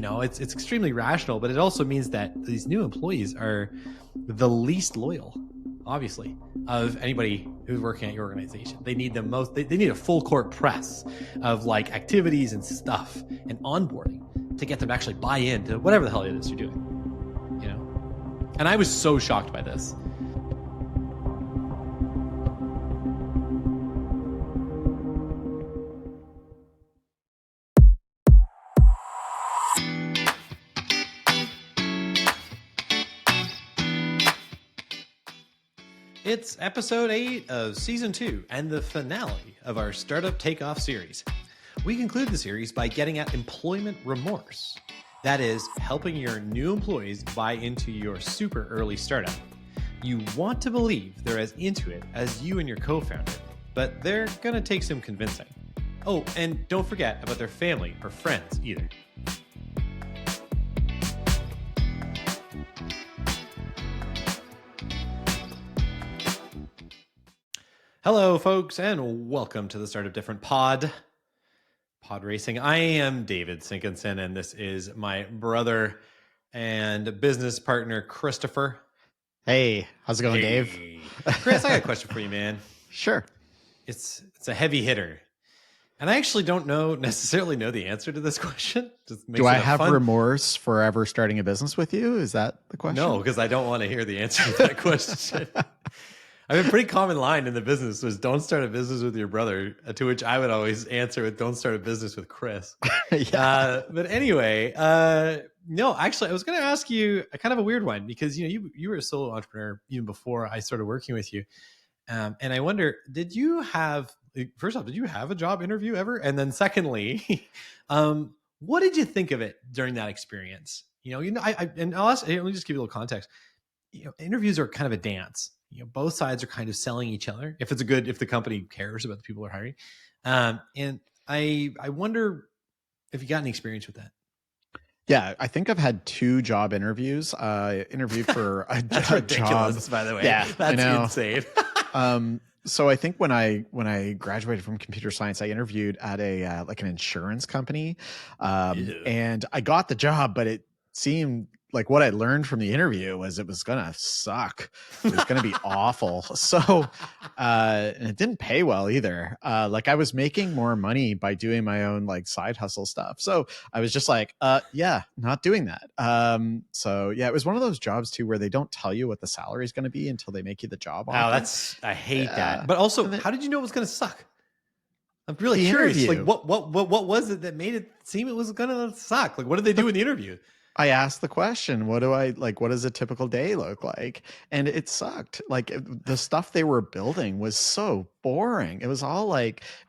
it's extremely rational, but it also means that these new employees are the least loyal, obviously, of anybody who's working at your organization. They need the most, they need a full court press of like activities and stuff and onboarding to get them to actually buy into whatever the hell it is you're doing, And I was so shocked by this. It's episode 8 of season 2 and the finale of our Startup TakeOff series. We conclude the series by getting at employment remorse. That is, helping your new employees buy into your super early startup. You want to believe they're as into it as you and your co-founder, but they're going to take some convincing. Oh, and don't forget about their family or friends either. Hello, folks, and welcome to the Startup Different Pod Racing. I am David Sinkinson, and this is my brother and business partner, Christopher. Hey, how's it going, Dave? Chris, I got a question for you, man. Sure. It's a heavy hitter, and I actually don't necessarily know the answer to this question. Do I have remorse for ever starting a business with you? Is that the question? No, because I don't want to hear the answer to that question. I mean, a pretty common line in the business was don't start a business with your brother, to which I would always answer with don't start a business with Chris. Yeah. But anyway, no, actually, I was going to ask you a kind of a weird one because, you were a solo entrepreneur even before I started working with you. And I wonder, first off, did you have a job interview ever? And then secondly, what did you think of it during that experience? And I'll ask, let me just give you a little context. Interviews are kind of a dance. Both sides are kind of selling each other. If the company cares about the people they're hiring. And I wonder if you got any experience with that. Yeah, I think I've had 2 job interviews. I interviewed for a That's ridiculous, job. by the way. Yeah, that's insane. So I think when I graduated from computer science, I interviewed at an insurance company, and I got the job, but it seemed like what I learned from the interview was it was gonna suck. It was gonna be awful. So, and it didn't pay well either. I was making more money by doing my own side hustle stuff. So I was just like, yeah, not doing that. So yeah, it was one of those jobs too where they don't tell you what the salary is going to be until they make you the job offer. I hate that. But also, how did you know it was going to suck? I'm really curious. Interview. What was it that made it seem it was going to suck? What did they do in the interview? I asked the question, what does a typical day look like? And it sucked. The stuff they were building was so boring. It was all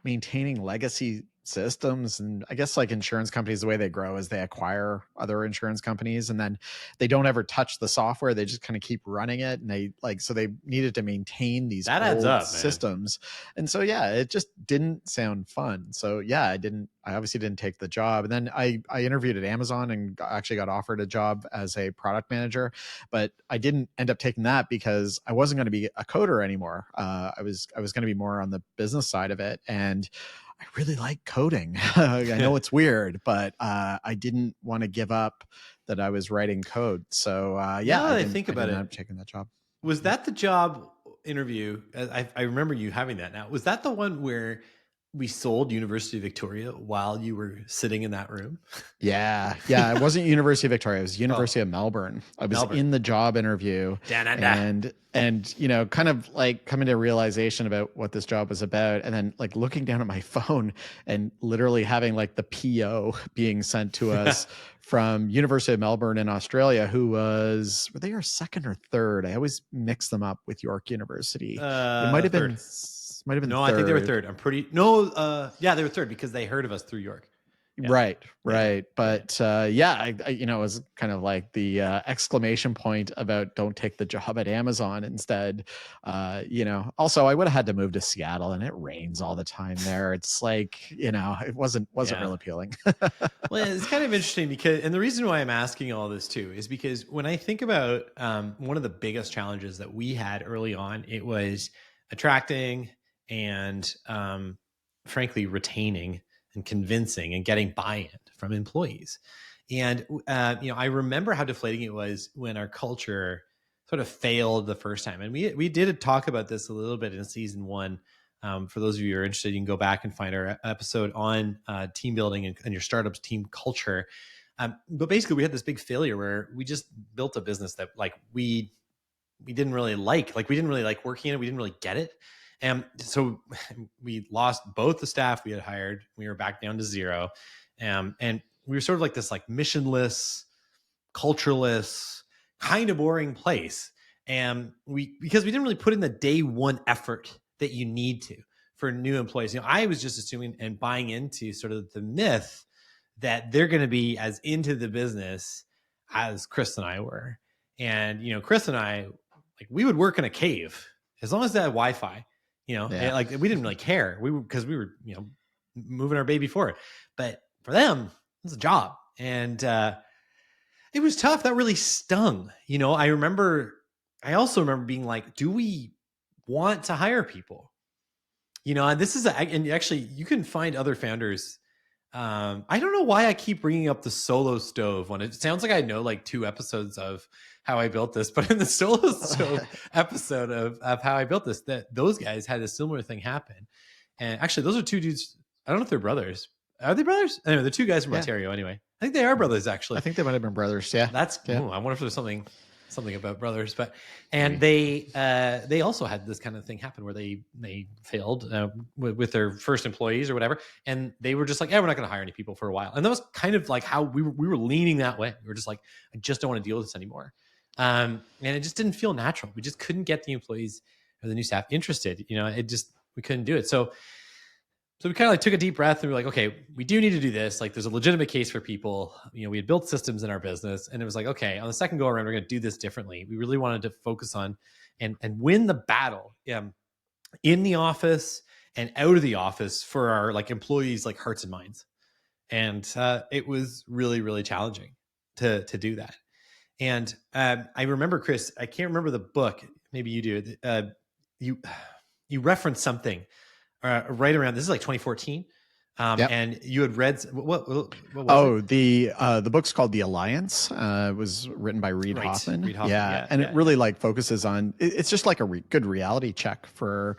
maintaining legacy systems. And I guess insurance companies, the way they grow is they acquire other insurance companies and then they don't ever touch the software. They just kind of keep running it. And so they needed to maintain these old systems. And so, yeah, it just didn't sound fun. So yeah, I obviously didn't take the job. And then I interviewed at Amazon and actually got offered a job as a product manager, but I didn't end up taking that because I wasn't going to be a coder anymore. I was going to be more on the business side of it. And I really like coding. I know it's weird, but I didn't want to give up that I was writing code. So yeah, I think about it. I'm taking that job. Was that the job interview? I remember you having that now. Was that the one where we sold University of Victoria while you were sitting in that room? Yeah. It wasn't University of Victoria. It was University of Melbourne. I was in the job interview and kind of coming to a realization about what this job was about. And then looking down at my phone and literally having the PO being sent to us from University of Melbourne in Australia, were they our second or third? I always mix them up with York University. It might have been third. I think they were third. They were third because they heard of us through York. Yeah. Right. But I it was kind of the exclamation point about don't take the job at Amazon instead. Also I would have had to move to Seattle and it rains all the time there. It's it wasn't real appealing. Well, it's kind of interesting and the reason why I'm asking all this too is because when I think about one of the biggest challenges that we had early on, it was attracting and frankly retaining and convincing and getting buy-in from employees. And I remember how deflating it was when our culture sort of failed the first time. And we did talk about this a little bit in season 1. For those of you who are interested, you can go back and find our episode on team building and your startup's team culture. But basically, we had this big failure where we just built a business that like we didn't really like. Like we didn't really like working in it. We didn't really get it. And so we lost both the staff we had hired. We were back down to 0. And we were sort of like this like missionless, cultureless, kind of boring place. And because we didn't really put in the day one effort that you need to for new employees. I was just assuming and buying into sort of the myth that they're going to be as into the business as Chris and I were. And, Chris and I, like we would work in a cave as long as they had Wi-Fi, like we didn't really care. Because we were, moving our baby forward. But for them, it was a job. And it was tough. That really stung. I also remember being like, do we want to hire people? And this is, and actually you can find other founders. I don't know why I keep bringing up the solo stove one. It sounds like I know like 2 episodes of how I built this, but in the solo stove episode of how I built this, that those guys had a similar thing happen. And actually those are 2 dudes. I don't know if they're brothers. Are they brothers? Anyway, the 2 guys from Ontario anyway. I think they are brothers actually. I think they might've been brothers. Yeah. I wonder if there's something about brothers, but they also had this kind of thing happen where they failed with their first employees or whatever, and they were just like, we're not going to hire any people for a while. And that was kind of like how we were leaning that way. We were just like, I just don't want to deal with this anymore, and it just didn't feel natural. We just couldn't get the employees or the new staff interested. We couldn't do it. So we kind of like took a deep breath and we were like, okay, we do need to do this. Like there's a legitimate case for people. We had built systems in our business, and it was like, okay, on the second go around, we're going to do this differently. We really wanted to focus on and win the battle in the office and out of the office for our like employees, like hearts and minds. And it was really, really challenging to do that. And I remember, Chris, I can't remember the book. Maybe you do. You referenced something right around, this is like 2014. And you had read what was it? The book's called The Alliance. It was written by Reid Hoffman. And it really like focuses on, it's just like a good reality check for,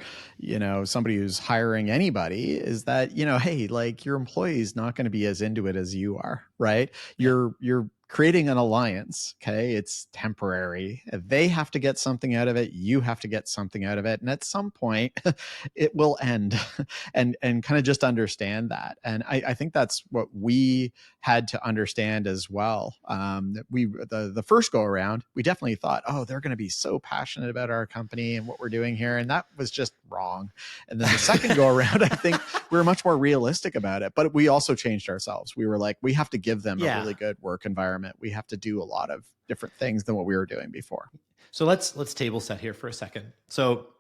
somebody who's hiring anybody, is that, hey, like your employee's not going to be as into it as you are, right? You're creating an alliance. Okay. It's temporary. They have to get something out of it. You have to get something out of it. And at some point it will end and kind of just understand that. And I think that's what we had to understand as well. The first go around, we definitely thought, oh, they're going to be so passionate about our company and what we're doing here. And that was just wrong. And then the second go around, I think we were much more realistic about it, but we also changed ourselves. We were like, we have to give them a really good work environment. We have to do a lot of different things than what we were doing before. So let's table set here for a second. So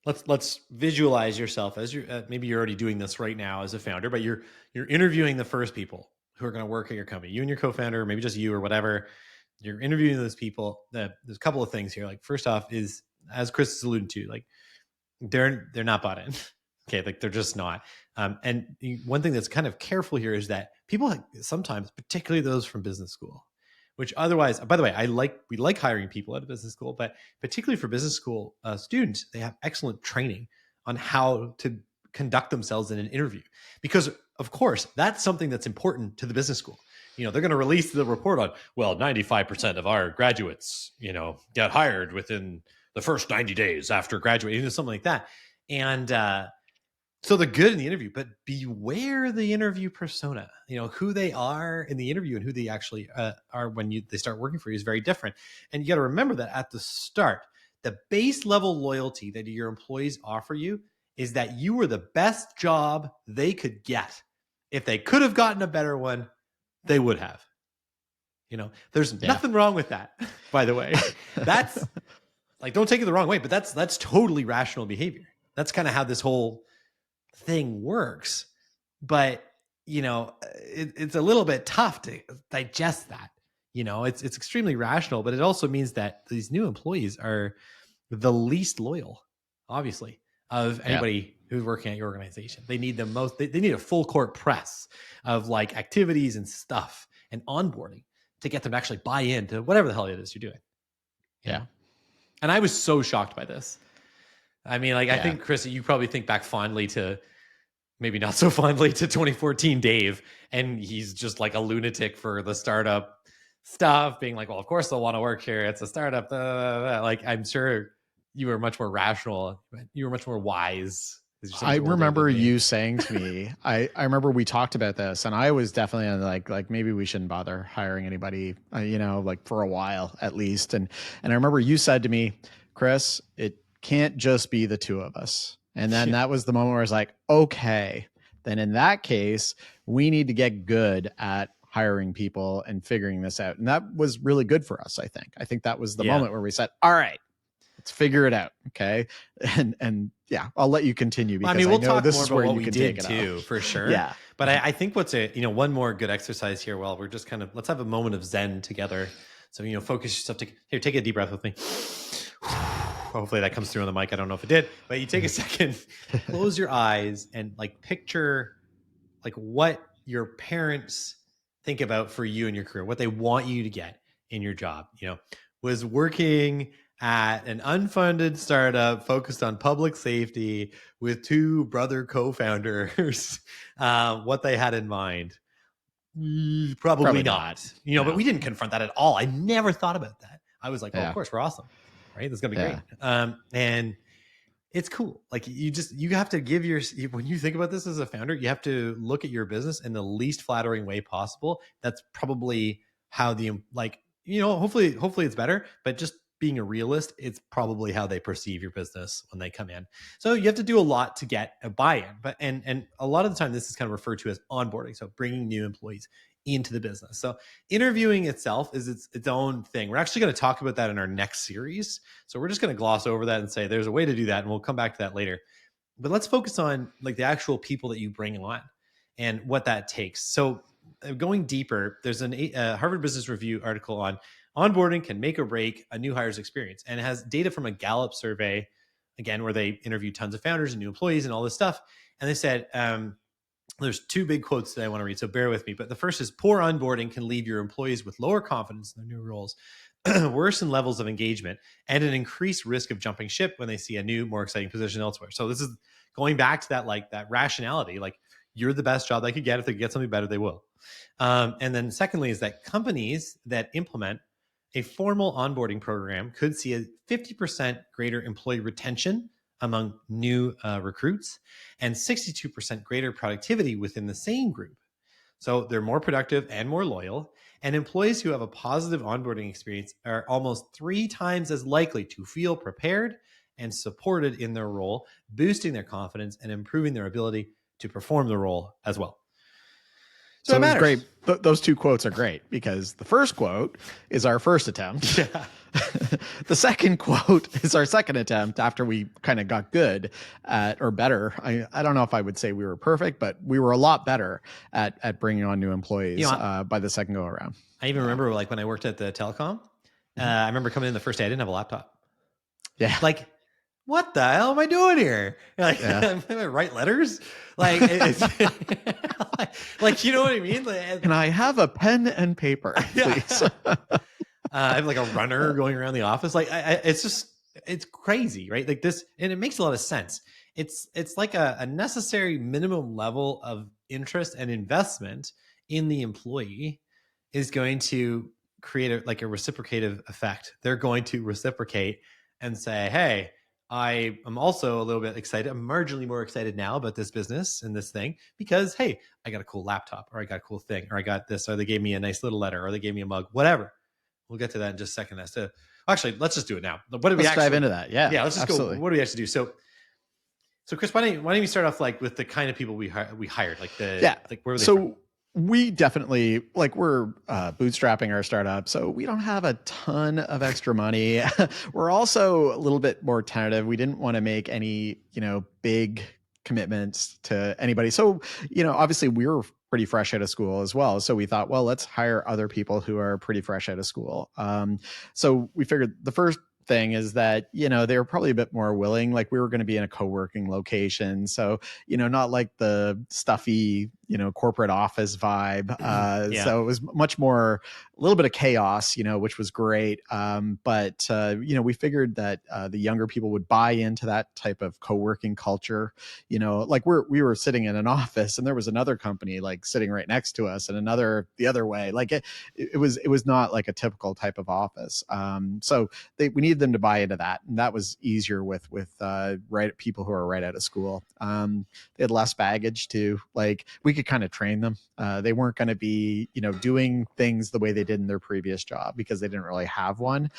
let's visualize yourself as maybe you're already doing this right now as a founder, but you're interviewing the first people who are going to work at your company. You and your co-founder, maybe just you or whatever. You're interviewing those people. There's a couple of things here. Like first off is, as Chris is alluding to, like they're not bought in. Okay, like they're just not. And one thing that's kind of careful here is that people sometimes, particularly those from business school, which otherwise, by the way, we like hiring people out of business school, but particularly for business school students, they have excellent training on how to conduct themselves in an interview. Because of course, that's something that's important to the business school. They're going to release the report on, 95% of our graduates, got hired within the first 90 days after graduating, something like that. And so they're good in the interview, but beware the interview persona. Who they are in the interview and who they actually are when they start working for you is very different. And you got to remember that at the start, the base level loyalty that your employees offer you is that you were the best job they could get. If they could have gotten a better one, they would have. There's nothing wrong with that, by the way. That's like, don't take it the wrong way, but that's totally rational behavior. That's kind of how this whole thing works. But it's a little bit tough to digest that. It's extremely rational, but it also means that these new employees are the least loyal, obviously, of anybody who's working at your organization. They need the most. They need a full court press of like activities and stuff and onboarding. to get them to actually buy into whatever the hell it is you're doing. Yeah. And I was so shocked by this. I mean, like, I think, Chris, you probably think back fondly to, maybe not so fondly, to 2014 Dave, and he's just like a lunatic for the startup stuff, being like, well, of course they'll want to work here. It's a startup. Like, I'm sure you were much more rational. You were much more wise. I remember you saying to me, I remember we talked about this, and I was definitely like maybe we shouldn't bother hiring anybody, like for a while at least. And I remember you said to me, Chris, it can't just be the two of us. And then that was the moment where I was like, okay, then in that case, we need to get good at hiring people and figuring this out. And that was really good for us, I think. I think that was the moment where we said, all right, let's figure it out. Okay. And yeah, I'll let you continue, because we'll talk this more is about where what you we can did take it too, off. for sure. Yeah. But I think what's one more good exercise here, while we're just kind of, let's have a moment of Zen together. So, focus yourself. Take a deep breath with me. Hopefully that comes through on the mic. I don't know if it did, but you take a second, close your eyes, and like picture like what your parents think about for you and your career, what they want you to get in your job. Was working at an unfunded startup focused on public safety with two brother co-founders, what they had in mind? Probably not. No. But we didn't confront that at all. I never thought about that. I was like, oh, of course, we're awesome, right? This is gonna be great. And it's cool. Like, you have to give when you think about this as a founder, you have to look at your business in the least flattering way possible. That's probably how hopefully it's better, but just being a realist, it's probably how they perceive your business when they come in. So you have to do a lot to get a buy-in, but and a lot of the time this is kind of referred to as onboarding. So bringing new employees into the business. So interviewing itself is its own thing. We're actually going to talk about that in our next series. So we're just going to gloss over that and say there's a way to do that, and we'll come back to that later. But let's focus on like the actual people that you bring on and what that takes. So going deeper, there's a Harvard Business Review article on onboarding can make or break a new hire's experience, and it has data from a Gallup survey, again, where they interviewed tons of founders and new employees and all this stuff. And they said, there's two big quotes that I want to read, so bear with me. But the first is, poor onboarding can leave your employees with lower confidence in their new roles, worsen levels of engagement, and an increased risk of jumping ship when they see a new, more exciting position elsewhere. So this is going back to that rationality. Like, you're the best job they could get. If they could get something better, they will. And then secondly is that companies that implement a formal onboarding program could see a 50% greater employee retention among new recruits and 62% greater productivity within the same group. So they're more productive and more loyal. And employees who have a positive onboarding experience are almost 3 times as likely to feel prepared and supported in their role, boosting their confidence and improving their ability to perform the role as well. So it was great. Those two quotes are great, because the first quote is our first attempt. Yeah. The second quote is our second attempt after we kind of got good at, or better. I don't know if I would say we were perfect, but we were a lot better at bringing on new employees by the second go around. I even remember, like, when I worked at the telecom, I remember coming in the first day, I didn't have a laptop. Yeah. Like, what the hell am I doing here? Like, am I write letters? Like, like, you know what I mean? Like, can I have a pen and paper, please? I have like a runner going around the office. Like, it's crazy, right? Like this, and it makes a lot of sense. It's like a necessary minimum level of interest and investment in the employee is going to create a reciprocative effect. They're going to reciprocate and say, hey, I am also a little bit excited. I'm marginally more excited now about this business and this thing because, hey, I got a cool laptop, or I got a cool thing, or I got this, or they gave me a nice little letter, or they gave me a mug, whatever. We'll get to that in just a second. Actually, let's just do it now. Let's dive into that. Yeah, let's just go. What do we actually do? So Chris, why don't you start off like with the kind of people we hired, like like where were they from? We definitely, like, we're bootstrapping our startup, so we don't have a ton of extra money. We're also a little bit more tentative. We didn't want to make any, big commitments to anybody. So, obviously we were pretty fresh out of school as well. So we thought, well, let's hire other people who are pretty fresh out of school. So we figured the first thing is that, they were probably a bit more willing. Like, we were going to be in a co-working location. So, not like the stuffy, corporate office vibe. Yeah. So it was much more, a little bit of chaos, which was great. But we figured that the younger people would buy into that type of co-working culture. Like we were sitting in an office and there was another company like sitting right next to us and another the other way. Like it was not like a typical type of office. So we needed them to buy into that, and that was easier with right people who are right out of school. They had less baggage too. Like we could kind of train them. They weren't going to be doing things the way they did in their previous job because they didn't really have one.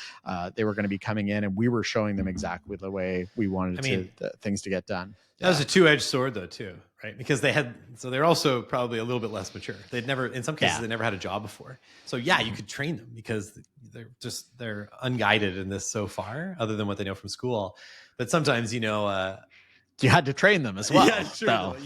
They were going to be coming in, and we were showing them exactly the way we wanted things to get done. That was a two-edged sword though too, right? Because they're also probably a little bit less mature. They'd never, in some cases, they never had a job before. So yeah, you could train them because they're unguided in this so far, other than what they know from school. But sometimes, you had to train them as well. Yeah, sure. So,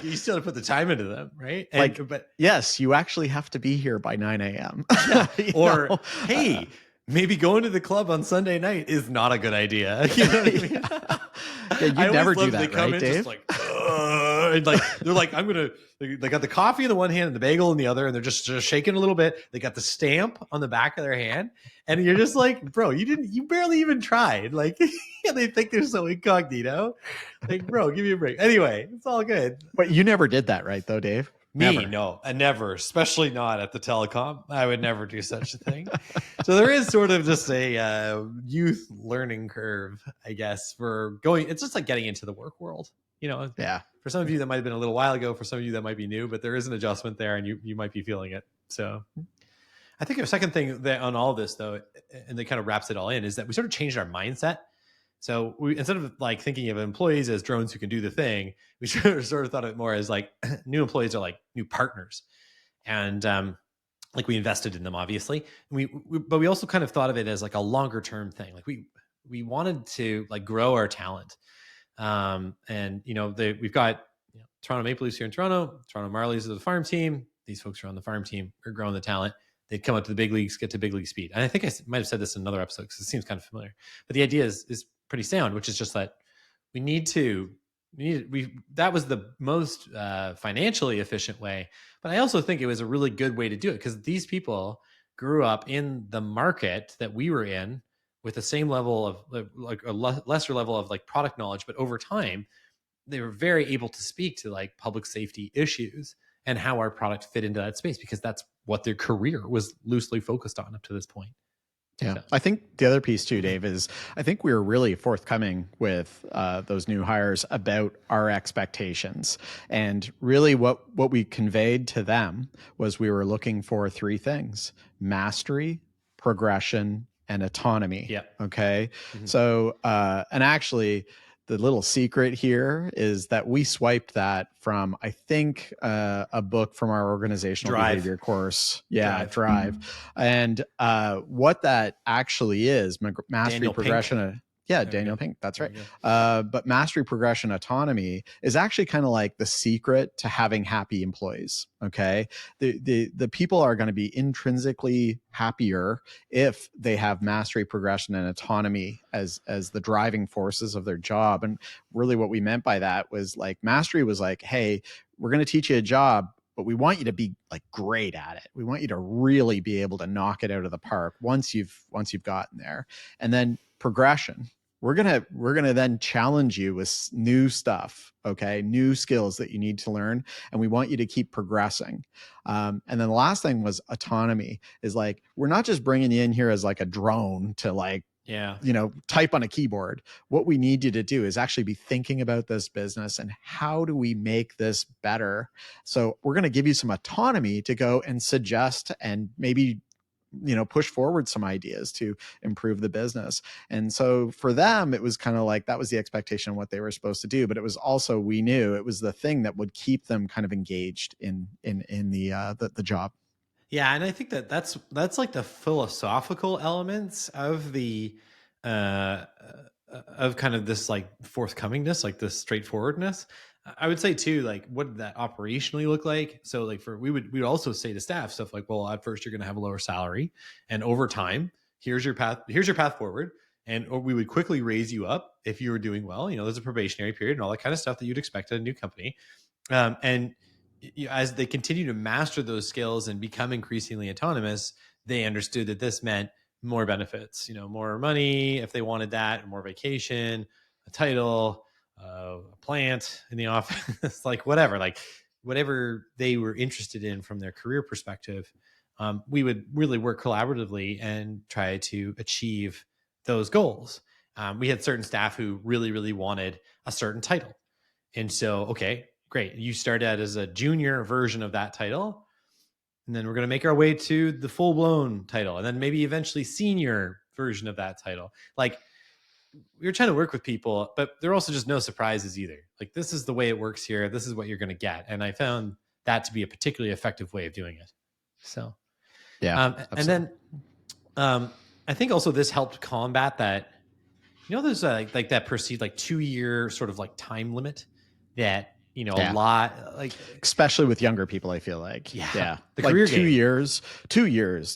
You still have to put the time into them, right? But yes, you actually have to be here by 9 a.m. Yeah. Or hey, maybe going to the club on Sunday night is not a good idea. You know what I mean? Yeah, you never do that, right, Dave? Just like, and like they're like, they got the coffee in the one hand and the bagel in the other, and they're just shaking a little bit. They got the stamp on the back of their hand, and you're just like, bro, you barely even tried. Like, they think they're so incognito. Like, bro, give me a break. Anyway, it's all good. But you never did that, right, though, Dave? Me, no, I never, especially not at the telecom. I would never do such a thing. So there is sort of just a youth learning curve, I guess, for going. It's just like getting into the work world, Yeah. For some of you, that might have been a little while ago. For some of you, that might be new, but there is an adjustment there, and you might be feeling it. So I think a second thing that on all this, though, and that kind of wraps it all in, is that we sort of changed our mindset. So we, instead of like thinking of employees as drones who can do the thing, we sort of thought of it more as like new employees are like new partners, and like we invested in them, obviously. But we also kind of thought of it as like a longer term thing. Like we wanted to like grow our talent, and we've got Toronto Maple Leafs here in Toronto, Toronto Marlies is the farm team. These folks are on the farm team. We're growing the talent. They'd come up to the big leagues, get to big league speed. And I think I might have said this in another episode because it seems kind of familiar. But the idea is pretty sound, which is just that that was the most financially efficient way. But I also think it was a really good way to do it because these people grew up in the market that we were in with the same level of like a lesser level of like product knowledge. But over time, they were very able to speak to like public safety issues and how our product fit into that space because that's what their career was loosely focused on up to this point. Yeah. So I think the other piece too, Dave, is I think we were really forthcoming with those new hires about our expectations. And really what we conveyed to them was we were looking for three things: mastery, progression, and autonomy. Yeah. Okay. Mm-hmm. So, and actually, the little secret here is that we swiped that from, I think, a book from our organizational behavior course. Yeah, Drive. And what that actually is, mastery, Daniel progression. Daniel Pink. That's right. But mastery, progression, autonomy is actually kind of like the secret to having happy employees. Okay. The people are going to be intrinsically happier if they have mastery, progression, and autonomy as the driving forces of their job. And really what we meant by that was like mastery was like, hey, we're going to teach you a job, but we want you to be like great at it. We want you to really be able to knock it out of the park once you've gotten there. And then progression. We're gonna then challenge you with new stuff, okay, new skills that you need to learn, and we want you to keep progressing. And then the last thing was autonomy. Is like we're not just bringing you in here as like a drone to like type on a keyboard. What we need you to do is actually be thinking about this business and how do we make this better. So we're going to give you some autonomy to go and suggest and maybe push forward some ideas to improve the business. And so for them, it was kind of like that was the expectation of what they were supposed to do. But it was also, we knew it was the thing that would keep them kind of engaged in the job. Yeah, and I think that's like the philosophical elements of the of kind of this like forthcomingness, like this straightforwardness. I would say too, like what did that operationally look like? So like we would also say to staff stuff like, well, at first you're going to have a lower salary, and over time, here's your path forward, and or we would quickly raise you up if you were doing well. There's a probationary period and all that kind of stuff that you'd expect at a new company, and as they continue to master those skills and become increasingly autonomous, they understood that this meant more benefits, more money if they wanted that, more vacation, a title, a plant in the office, like whatever they were interested in from their career perspective. We would really work collaboratively and try to achieve those goals. We had certain staff who really, really wanted a certain title. And so, okay, great. You start out as a junior version of that title. And then we're going to make our way to the full blown title. And then maybe eventually senior version of that title. Like, we were trying to work with people, but there are also just no surprises either. Like, this is the way it works here. This is what you're going to get. And I found that to be a particularly effective way of doing it. So, yeah. And then I think also this helped combat that, there's like that perceived like 2-year sort of like time limit that, a lot, like especially with younger people, I feel like, the like career 2 years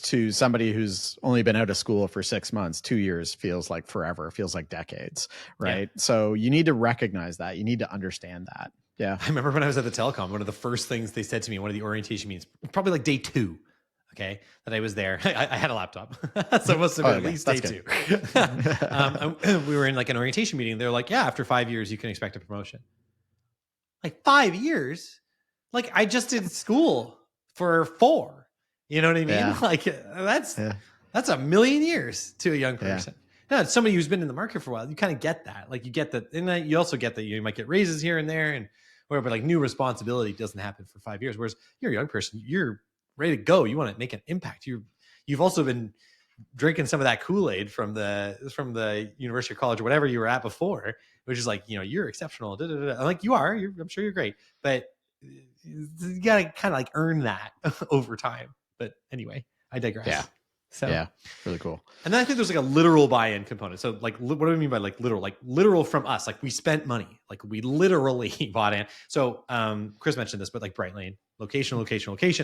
to somebody who's only been out of school for 6 months. 2 years feels like forever, feels like decades, right? So you need to recognize that. You need to understand that. Yeah. I remember when I was at the telecom, one of the first things they said to me, one of the orientation meetings, probably like day 2, okay, that I was there. I had a laptop, so it must have been at least day 2. We were in like an orientation meeting. They're like, yeah, after 5 years, you can expect a promotion. Like 5 years? Like, I just did school for 4. You know what I mean? Yeah. Like, that's a million years to a young person. Now, it's somebody who's been in the market for a while. You kind of get that. Like, you get that. And you also get that you might get raises here and there and whatever, but like new responsibility doesn't happen for 5 years. Whereas you're a young person, you're ready to go. You want to make an impact. You've also been drinking some of that Kool-Aid from the university or college or whatever you were at before, which is like, you're exceptional. I'm like, you are. I'm sure you're great, but you gotta kind of like earn that over time. But anyway, I digress. Yeah. So yeah, really cool. And then I think there's like a literal buy-in component. So like, what do I mean by like literal? Like literal from us. Like we spent money. Like we literally bought in. So Chris mentioned this, but like Bright Lane, location,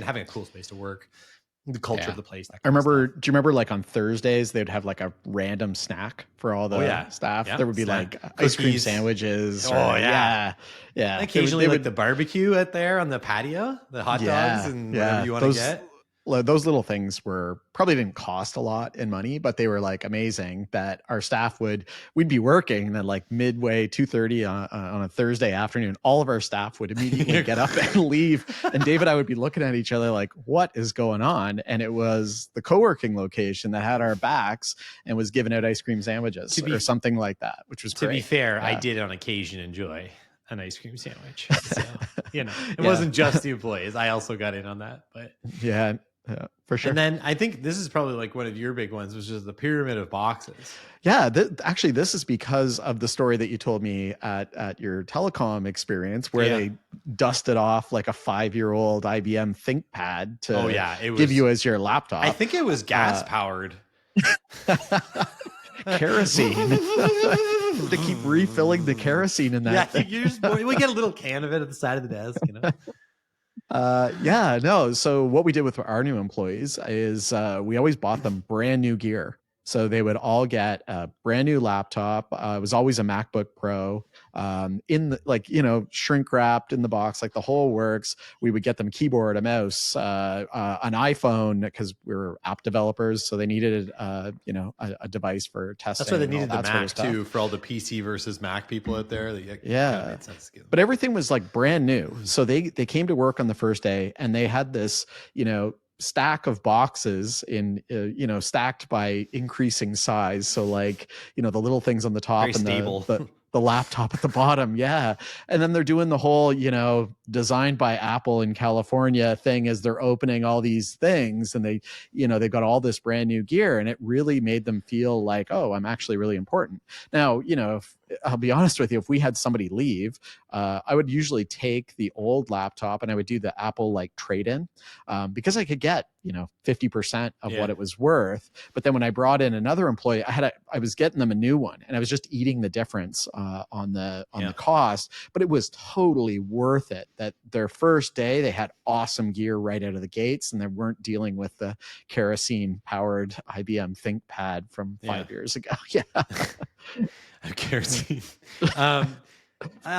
having a cool space to work, the culture of the place. I remember, do you remember like on Thursdays, they'd have like a random snack for all the staff? Yeah. There would be like ice cream sandwiches. Yeah. And occasionally they would, like the barbecue out there on the patio, the hot dogs and whatever you want to get. Those little things probably didn't cost a lot in money, but they were like amazing that our staff we'd be working and then like midway 2:30 on a Thursday afternoon, all of our staff would immediately get up and leave. And Dave and I would be looking at each other like, what is going on? And it was the co-working location that had our backs and was giving out ice cream sandwiches or something like that, which was great. To be fair, I did on occasion enjoy an ice cream sandwich. So, it wasn't just the employees. I also got in on that, but yeah, for sure. And then I think this is probably like one of your big ones, which is the pyramid of boxes. Yeah, actually, this is because of the story that you told me at your telecom experience, where they dusted off like a 5-year-old IBM ThinkPad to give you as your laptop. I think it was gas powered. Kerosene. To keep refilling the kerosene in that. Yeah, we get a little can of it at the side of the desk, So what we did with our new employees is we always bought them brand new gear. So they would all get a brand new laptop. It was always a MacBook Pro, in the, shrink wrapped in the box, like the whole works. We would get them keyboard, a mouse, an iPhone, because we were app developers, so they needed a device for testing. That's why they needed the Mac too, for all the PC versus Mac people out there. Made sense. But everything was like brand new. So they came to work on the first day and they had this, stack of boxes stacked by increasing size. So like, the little things on the top very and stable. the laptop at the bottom. Yeah. And then they're doing the whole, designed by Apple in California thing as they're opening all these things and they've got all this brand new gear, and it really made them feel like, oh, I'm actually really important. Now, I'll be honest with you, if we had somebody leave, I would usually take the old laptop and I would do the Apple like trade-in, because I could get 50% of what it was worth. But then when I brought in another employee, I was getting them a new one, and I was just eating the difference on the cost. But it was totally worth it. That their first day they had awesome gear right out of the gates, and they weren't dealing with the kerosene powered IBM ThinkPad from 5 years ago. Yeah. Kerosene. I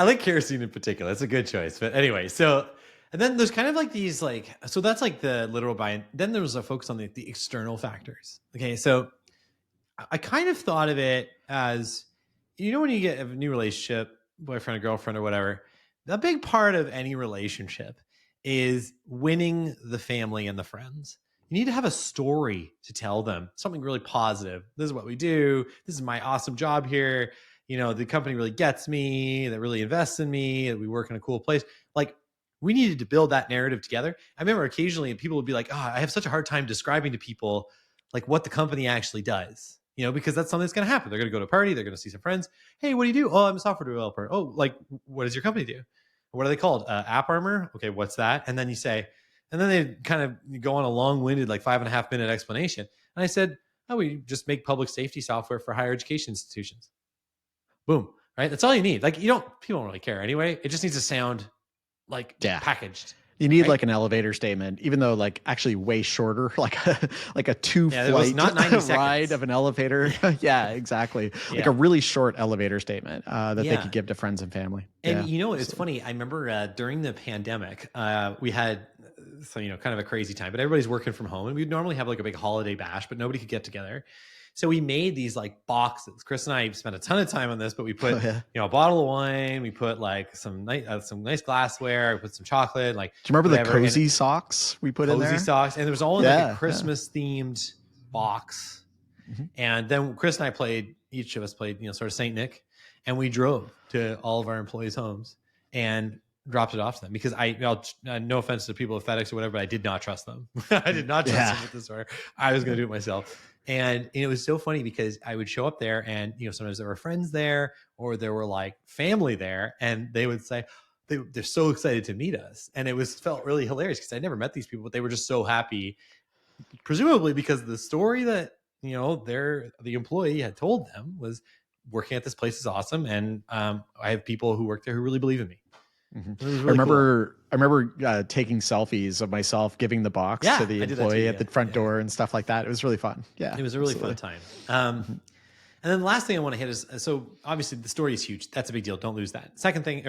like kerosene in particular. That's a good choice. But anyway, so And then there's kind of like these like, so that's like the literal buy-in. Then there was a focus on the external factors. Okay. So I kind of thought of it as, when you get a new relationship, boyfriend or girlfriend or whatever, a big part of any relationship is winning the family and the friends. You need to have a story to tell them, something really positive. This is what we do. This is my awesome job here. The company really gets me, that really invests in me, that we work in a cool place. Like, we needed to build that narrative together. I remember occasionally people would be like, I have such a hard time describing to people like what the company actually does, because that's something that's going to happen. They're going to go to a party. They're going to see some friends. Hey, what do you do? Oh, I'm a software developer. Oh, like, what does your company do? What are they called? App Armor. Okay. What's that? And then you say, and then they kind of go on a long-winded, like 5.5 minute explanation. And I said, we just make public safety software for higher education institutions. Boom. Right. That's all you need. Like, people don't really care anyway. It just needs to sound like packaged. You need like an elevator statement, even though like actually way shorter, like a 2-flight not 90 ride of an elevator. Yeah, exactly. Like a really short elevator statement that they could give to friends and family. And it's funny. I remember during the pandemic, we had kind of a crazy time, but everybody's working from home, and we'd normally have like a big holiday bash, but nobody could get together. So we made these like boxes. Chris and I spent a ton of time on this, but we put a bottle of wine, we put like some nice glassware, we put some chocolate. Like, do you remember the cozy socks we put in there? Cozy socks, and there was all in like a Christmas themed box. Mm-hmm. And then Chris and I played. Each of us played, sort of Saint Nick, and we drove to all of our employees' homes and dropped it off to them, because no offense to people at FedEx or whatever, but I did not trust them. I did not trust them with this order. I was going to do it myself. And it was so funny because I would show up there, and sometimes there were friends there, or there were like family there, and they would say they're so excited to meet us, and felt really hilarious because I never met these people, but they were just so happy, presumably because the story that the employee had told them was working at this place is awesome, and I have people who work there who really believe in me. Mm-hmm. Really I remember taking selfies of myself giving the box to the employee at the front door and stuff like that. It was really fun. Yeah, it was a really fun time. And then the last thing I want to hit is, so obviously the story is huge. That's a big deal. Don't lose that.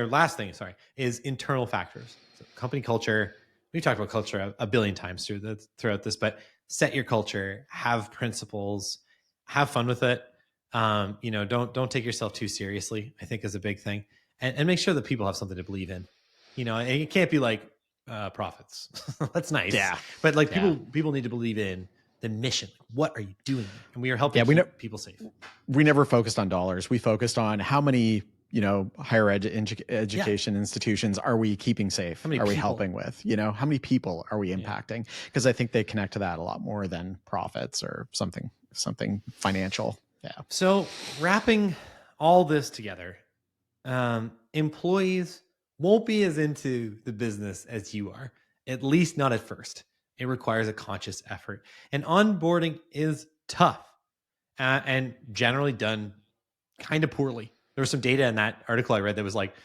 Last thing, is internal factors. So company culture. We talked about culture a billion times throughout this, but set your culture, have principles, have fun with it. Don't take yourself too seriously, I think, is a big thing. And make sure that people have something to believe in. And it can't be like profits. That's nice. Yeah. But like people need to believe in the mission. What are you doing? And we are helping keep people safe. We never focused on dollars. We focused on how many, higher education institutions are we keeping safe? How many are we helping with? How many people are we impacting? Because I think they connect to that a lot more than profits or something financial. Yeah. So wrapping all this together, employees won't be as into the business as you are, at least not at first. It requires a conscious effort, and onboarding is tough and generally done kind of poorly. There was some data in that article I read that was like,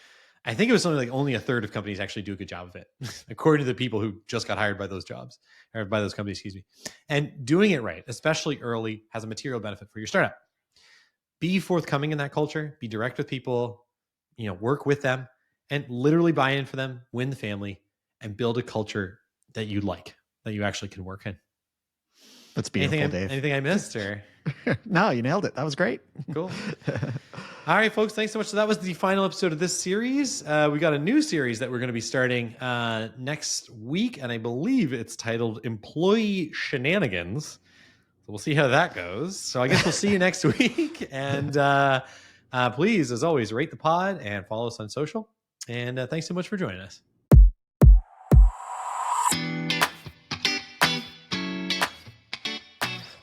I think it was something like only a third of companies actually do a good job of it, according to the people who just got hired by those jobs, or by those companies, excuse me. And doing it right, especially early, has a material benefit for your startup. Be forthcoming in that culture, be direct with people, work with them, and literally buy in for them, win the family, and build a culture that you like, that you actually can work in. That's beautiful, Dave. Anything I missed, or? No, you nailed it. That was great. Cool. All right, folks, thanks so much. So that was the final episode of this series. We got a new series that we're going to be starting next week, and I believe it's titled Employee Shenanigans. So we'll see how that goes. So I guess we'll see you next week. And please, as always, rate the pod and follow us on social. And thanks so much for joining us.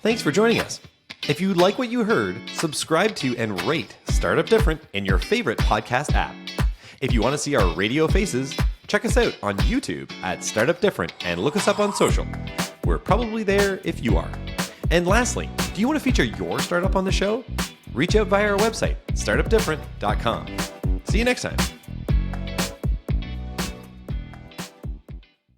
Thanks for joining us. If you like what you heard, subscribe to and rate Startup Different in your favorite podcast app. If you want to see our radio faces, check us out on YouTube at Startup Different and look us up on social. We're probably there if you are. And lastly, do you want to feature your startup on the show? Reach out via our website, startupdifferent.com. See you next time.